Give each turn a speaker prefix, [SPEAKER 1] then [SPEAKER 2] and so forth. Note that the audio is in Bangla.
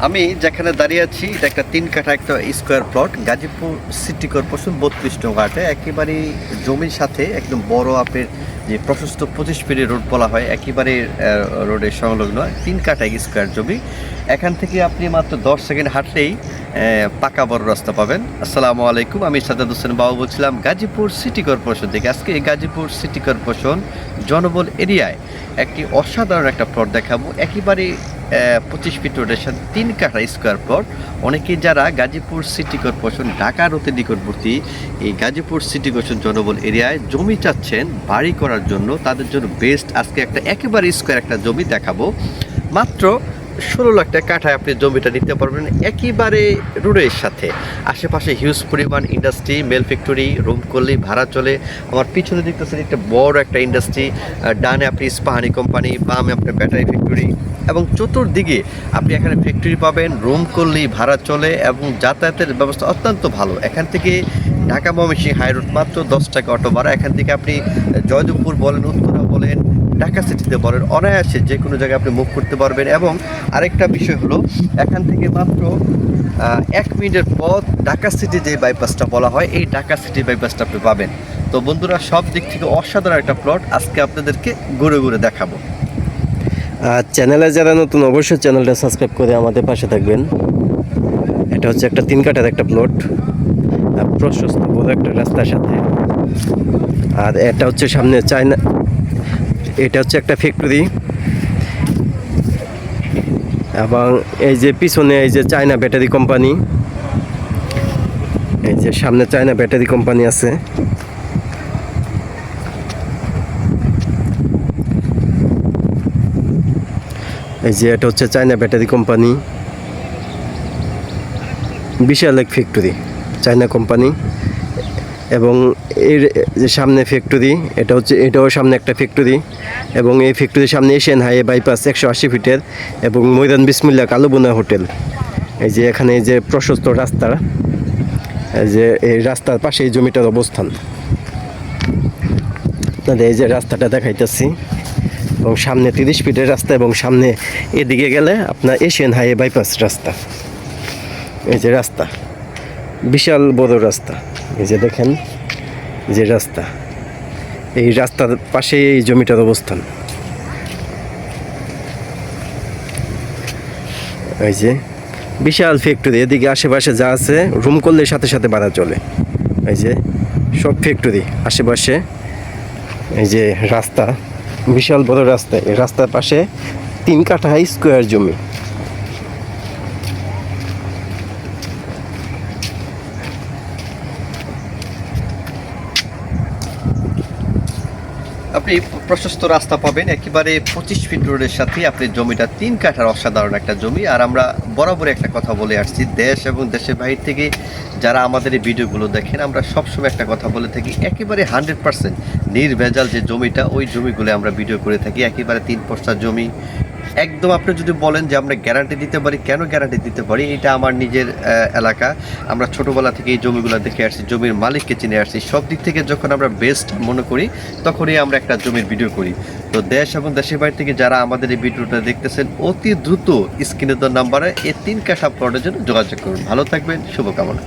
[SPEAKER 1] আমি যেখানে দাঁড়িয়ে আছি এটা একটা 3 কাঠা একটা square plot, Gazipur city corporation 32 নং ওয়ার্ডে। একেবারে জমির সাথে একদম বড় আপনার যে প্রশস্ত 25 ফিট রোড বলা হয়, একেবারে রোডের সংলগ্ন 3 কাঠা স্কোয়ার জমি। এখান থেকে আপনি মাত্র 10 সেকেন্ড হাঁটলেই পাকা বড় রাস্তা পাবেন। আসসালামু আলাইকুম, আমি সাজ্জাদ হোসেন বাবু বলছিলাম গাজীপুর সিটি কর্পোরেশন থেকে। আজকে এই গাজীপুর সিটি কর্পোরেশন জনবল এরিয়ায় একটি অসাধারণ একটা প্লট দেখাবো। একেবারে 25 ফিট রোডের সাথে 3 কাঠা স্কোয়ার প্লট। অনেকেই যারা গাজীপুর সিটি কর্পোরেশন ঢাকার অতি নিকটবর্তী এই গাজীপুর সিটি কর্পোরেশন জনবল এরিয়ায় জমি চাচ্ছেন বাড়ি করার জন্য, তাদের জন্য বেস্ট আজকে একটা একেবারে স্কোয়ার একটা জমি দেখাবো। মাত্র 16 লাখ টাকা কাঠায় আপনি জমিটা নিতে পারবেন একেবারে রোডের সাথে। আশেপাশে হিউজ পরিমাণ ইন্ডাস্ট্রি, মেল ফ্যাক্টরি, রুম করলেই ভাড়া চলে। আমার পিছনে দেখতেছেন একটা বড় একটা ইন্ডাস্ট্রি, ডানে আপনি ইস্পাহানি কোম্পানি, বামে আপনার ব্যাটারি ফ্যাক্টরি, এবং চতুর্দিকে আপনি এখানে ফ্যাক্টরি পাবেন, রুম করলেই ভাড়া চলে এবং যাতায়াতের ব্যবস্থা অত্যন্ত ভালো। এখান থেকে ঢাকা ময়মনসিংহ হাই রোড মাত্র 10 টাকা অটো ভাড়া। এখান থেকে আপনি জয়দেবপুর বলেন, উত্তরা বলেন, ঢাকা সিটিতে বলেন, অনায়াসে যে কোনো জায়গায় আপনি মুভ করতে পারবেন। এবং আরেকটা বিষয় হলো, এখান থেকে মাত্র 1 মিনিটের পথ ঢাকা সিটি যে বাইপাসটা বলা হয়, এই ঢাকা সিটি বাইপাসটা আপনি পাবেন। তো বন্ধুরা, সব দিক থেকে অসাধারণ একটা প্লট আজকে আপনাদেরকে ঘুরে ঘুরে দেখাবো।
[SPEAKER 2] চ্যানেলে যারা নতুন অবশ্যই চ্যানেলটা সাবস্ক্রাইব করে আমাদের পাশে থাকবেন। এটা হচ্ছে একটা 3 কাঠার একটা প্লট, প্রশস্ত বড় একটা রাস্তার সাথে। আর এটা হচ্ছে সামনে চায়না, এটা হচ্ছে একটা ফ্যাক্টরি, এবং এই যে পিছনে এই যে চায়না ব্যাটারি কোম্পানি, এই যে সামনে চায়না ব্যাটারি কোম্পানি আছে। এই যে এটা হচ্ছে চায়না ব্যাটারি কোম্পানি, বিশাল এক ফ্যাক্টরি চায়না কোম্পানি। এবং এর যে সামনে ফ্যাক্টরি, এটাও সামনে একটা ফ্যাক্টরি, এবং এই ফ্যাক্টরির সামনে এশিয়ান হাইওয়ে বাইপাস 180 ফিটের, এবং ময়দান বিসমিল্লাহ কালোবোনা হোটেল। এই যে এখানে এই যে প্রশস্ত রাস্তা, এই যে এই রাস্তার পাশে এই জমিটার অবস্থান। এই যে রাস্তাটা দেখাইতেছি, এবং সামনে 30 ফিটের রাস্তা, এবং সামনে এদিকে গেলে আপনার এশিয়ান হাইওয়ে বাইপাস রাস্তা। এই যে রাস্তা, বিশাল বড় রাস্তা। এই যে দেখেন যে রাস্তা, এই রাস্তার পাশে এই জমিটার অবস্থান। এই যে বিশাল ফ্যাক্টরি, এদিকে আশেপাশে যা আছে রুম করলে সাথে সাথে ভাড়া চলে। এই যে সব ফ্যাক্টরি আশেপাশে। এই যে রাস্তা, বিশাল বড় রাস্তা। এই রাস্তার পাশে 3 কাঠা স্কোয়ার জমি।
[SPEAKER 1] আপনি প্রশস্ত রাস্তা পাবেন একেবারে 25 ফিট রোডের সাথে। আপনি জমিটা 3 কাঠার অসাধারণ একটা জমি। আর আমরা বরাবর একটা কথা বলে আসছি, দেশ এবং দেশের বাইরে থেকে যারা আমাদের এই ভিডিওগুলো দেখেন, আমরা সবসময় একটা কথা বলে থাকি, একেবারে 100% নির্ভেজাল যে জমিটা, ওই জমিগুলো আমরা ভিডিও করে থাকি। একেবারে 3 পর্সা জমি একদম। আপনি যদি বলেন যে আমরা গ্যারান্টি দিতে পারি, কেন গ্যারান্টি দিতে পারি? এটা আমার নিজের এলাকা, আমরা ছোটোবেলা থেকে এই জমিগুলো দেখে আসছি, জমির মালিককে চিনে আসছি। সব দিক থেকে যখন আমরা বেস্ট মনে করি, তখনই আমরা একটা জমির ভিডিও করি। তো দেশ এবং দেশের বাইরে থেকে যারা আমাদের এই ভিডিওটা দেখতেছেন, অতি দ্রুত স্ক্রিনে দেওয়া নাম্বারে এই 3 কাঠা প্লটের জন্য যোগাযোগ করুন। ভালো থাকবেন, শুভকামনা।